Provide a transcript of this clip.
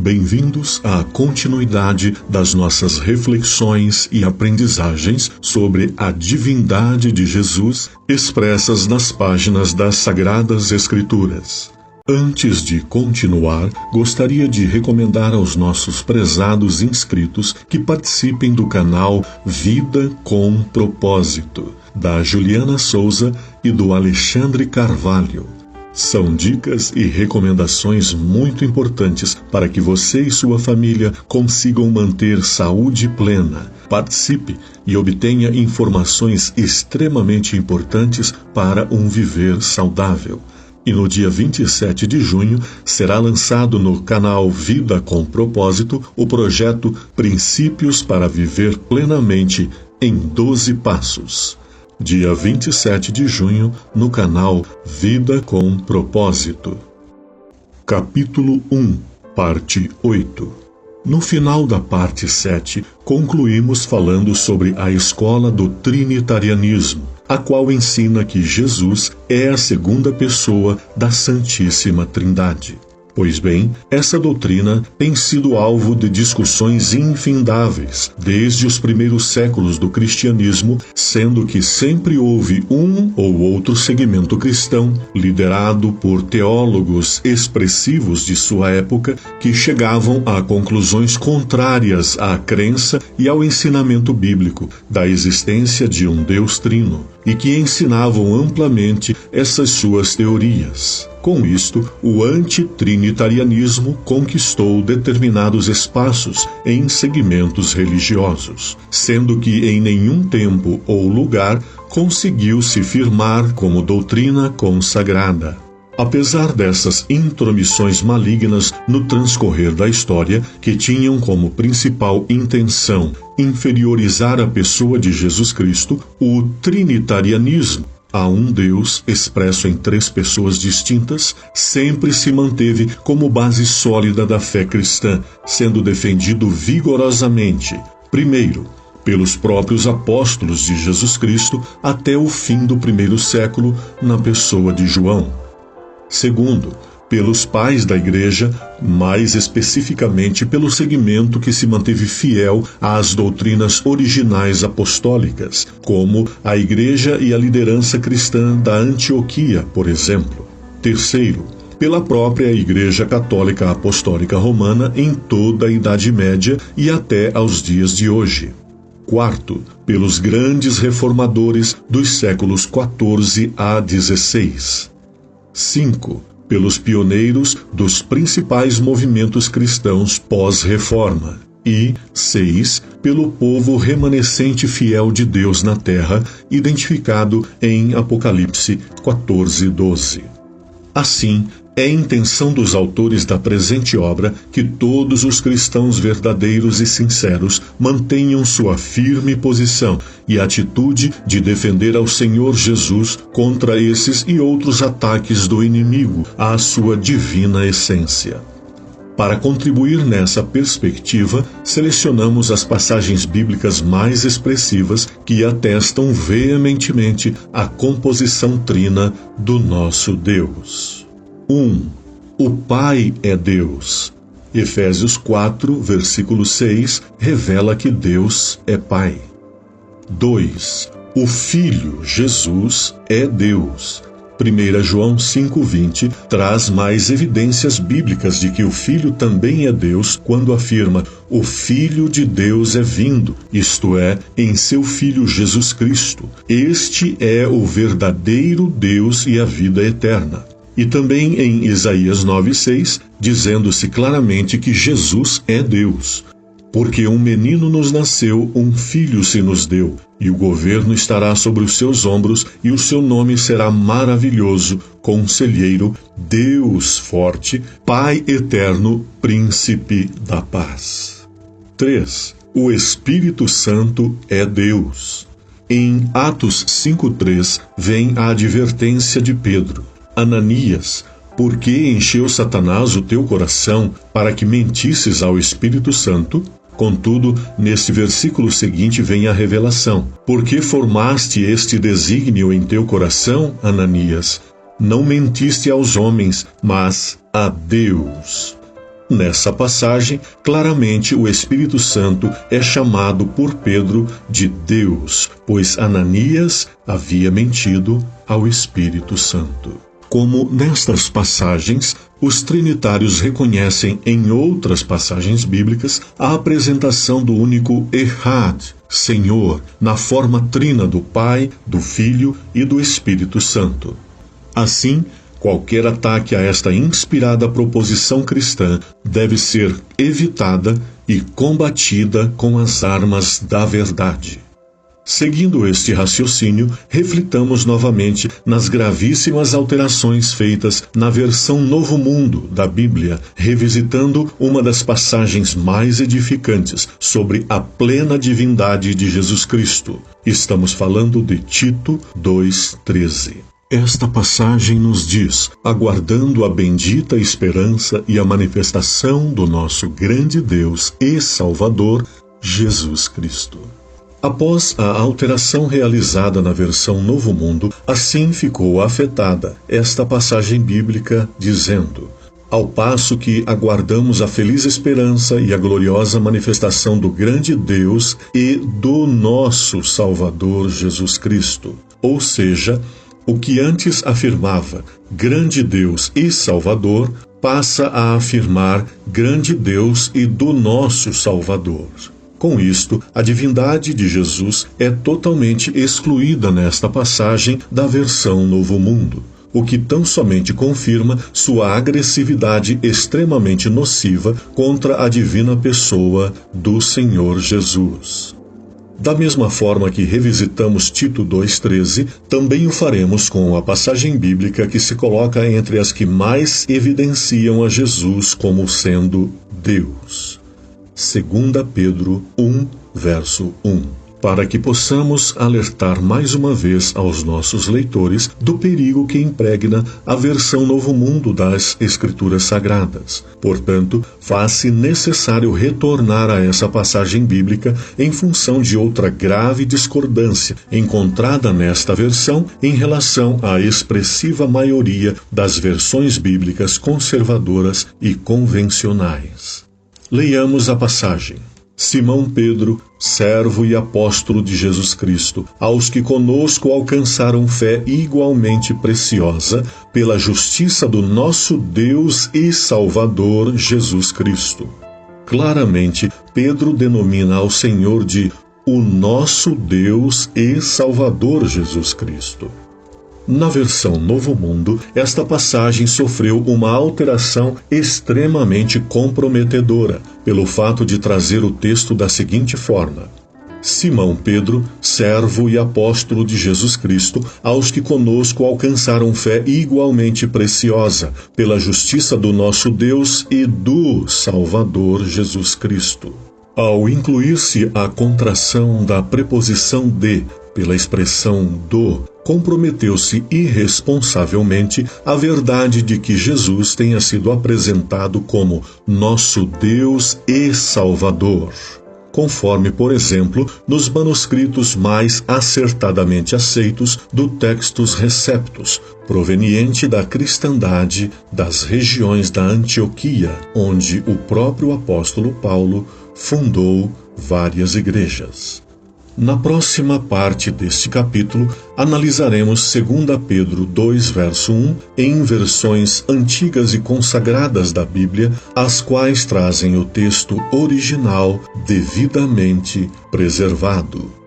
Bem-vindos à continuidade das nossas reflexões e aprendizagens sobre a divindade de Jesus expressas nas páginas das Sagradas Escrituras. Antes de continuar, gostaria de recomendar aos nossos prezados inscritos que participem do canal Vida com Propósito, da Juliana Souza e do Alexandre Carvalho. São dicas e recomendações muito importantes para que você e sua família consigam manter saúde plena. Participe e obtenha informações extremamente importantes para um viver saudável. E no dia 27 de junho será lançado no canal Vida com Propósito o projeto Princípios para Viver Plenamente em 12 Passos. Dia 27 de junho no canal Vida com Propósito. Capítulo 1, parte 8. No final da parte 7, concluímos falando sobre a escola do Trinitarianismo, a qual ensina que Jesus é a segunda pessoa da Santíssima Trindade. Pois bem, essa doutrina tem sido alvo de discussões infindáveis desde os primeiros séculos do cristianismo, sendo que sempre houve um ou outro segmento cristão, liderado por teólogos expressivos de sua época, que chegavam a conclusões contrárias à crença e ao ensinamento bíblico da existência de um Deus trino, e que ensinavam amplamente essas suas teorias. Com isto, o antitrinitarianismo conquistou determinados espaços em segmentos religiosos, sendo que em nenhum tempo ou lugar conseguiu se firmar como doutrina consagrada. Apesar dessas intromissões malignas no transcorrer da história, que tinham como principal intenção inferiorizar a pessoa de Jesus Cristo, o trinitarianismo, a um Deus expresso em 3 pessoas distintas, sempre se manteve como base sólida da fé cristã, sendo defendido vigorosamente, primeiro, pelos próprios apóstolos de Jesus Cristo até o fim do primeiro século, na pessoa de João. Segundo, pelos pais da Igreja, mais especificamente pelo segmento que se manteve fiel às doutrinas originais apostólicas, como a Igreja e a liderança cristã da Antioquia, por exemplo. Terceiro, pela própria Igreja Católica Apostólica Romana em toda a Idade Média e até aos dias de hoje. Quarto, pelos grandes reformadores dos séculos XIV a XVI. 5. Pelos pioneiros dos principais movimentos cristãos pós-reforma. E 6. Pelo povo remanescente fiel de Deus na terra, identificado em Apocalipse 14:12. Assim, é intenção dos autores da presente obra que todos os cristãos verdadeiros e sinceros mantenham sua firme posição e atitude de defender ao Senhor Jesus contra esses e outros ataques do inimigo à sua divina essência. Para contribuir nessa perspectiva, selecionamos as passagens bíblicas mais expressivas que atestam veementemente a composição trina do nosso Deus. 1. O Pai é Deus. Efésios 4, versículo 6, revela que Deus é Pai. 2. O Filho, Jesus, é Deus. 1 João 5,20 traz mais evidências bíblicas de que o Filho também é Deus quando afirma: o Filho de Deus é vindo, isto é, em seu Filho Jesus Cristo. Este é o verdadeiro Deus e a vida eterna. E também em Isaías 9,6, dizendo-se claramente que Jesus é Deus. Porque um menino nos nasceu, um filho se nos deu, e o governo estará sobre os seus ombros, e o seu nome será maravilhoso, Conselheiro, Deus forte, Pai eterno, Príncipe da paz. 3. O Espírito Santo é Deus. Em Atos 5,3 vem a advertência de Pedro: Ananias, por que encheu Satanás o teu coração para que mentisses ao Espírito Santo? Contudo, neste versículo seguinte vem a revelação: por que formaste este desígnio em teu coração, Ananias? Não mentiste aos homens, mas a Deus. Nessa passagem, claramente o Espírito Santo é chamado por Pedro de Deus, pois Ananias havia mentido ao Espírito Santo. Como nestas passagens, os trinitários reconhecem em outras passagens bíblicas a apresentação do único Echad, Senhor, na forma trina do Pai, do Filho e do Espírito Santo. Assim, qualquer ataque a esta inspirada proposição cristã deve ser evitada e combatida com as armas da verdade. Seguindo este raciocínio, reflitamos novamente nas gravíssimas alterações feitas na versão Novo Mundo da Bíblia, revisitando uma das passagens mais edificantes sobre a plena divindade de Jesus Cristo. Estamos falando de Tito 2,13. Esta passagem nos diz: aguardando a bendita esperança e a manifestação do nosso grande Deus e Salvador, Jesus Cristo. Após a alteração realizada na versão Novo Mundo, assim ficou afetada esta passagem bíblica, dizendo: ao passo que aguardamos a feliz esperança e a gloriosa manifestação do grande Deus e do nosso Salvador Jesus Cristo. Ou seja, o que antes afirmava grande Deus e Salvador, passa a afirmar grande Deus e do nosso Salvador. Com isto, a divindade de Jesus é totalmente excluída nesta passagem da versão Novo Mundo, o que tão somente confirma sua agressividade extremamente nociva contra a divina pessoa do Senhor Jesus. Da mesma forma que revisitamos Tito 2,13, também o faremos com a passagem bíblica que se coloca entre as que mais evidenciam a Jesus como sendo Deus. 2 Pedro 1, verso 1, para que possamos alertar mais uma vez aos nossos leitores do perigo que impregna a versão Novo Mundo das Escrituras Sagradas. Portanto, faz-se necessário retornar a essa passagem bíblica em função de outra grave discordância encontrada nesta versão em relação à expressiva maioria das versões bíblicas conservadoras e convencionais. Leiamos a passagem. Simão Pedro, servo e apóstolo de Jesus Cristo, aos que conosco alcançaram fé igualmente preciosa, pela justiça do nosso Deus e Salvador Jesus Cristo. Claramente, Pedro denomina ao Senhor de o nosso Deus e Salvador Jesus Cristo. Na versão Novo Mundo, esta passagem sofreu uma alteração extremamente comprometedora, pelo fato de trazer o texto da seguinte forma: Simão Pedro, servo e apóstolo de Jesus Cristo, aos que conosco alcançaram fé igualmente preciosa, pela justiça do nosso Deus e do Salvador Jesus Cristo. Ao incluir-se a contração da preposição de, pela expressão do, comprometeu-se irresponsavelmente a verdade de que Jesus tenha sido apresentado como nosso Deus e Salvador, conforme, por exemplo, nos manuscritos mais acertadamente aceitos do Textus Receptus, proveniente da cristandade das regiões da Antioquia, onde o próprio apóstolo Paulo fundou várias igrejas. Na próxima parte deste capítulo, analisaremos 2 Pedro 2, verso 1, em versões antigas e consagradas da Bíblia, as quais trazem o texto original devidamente preservado.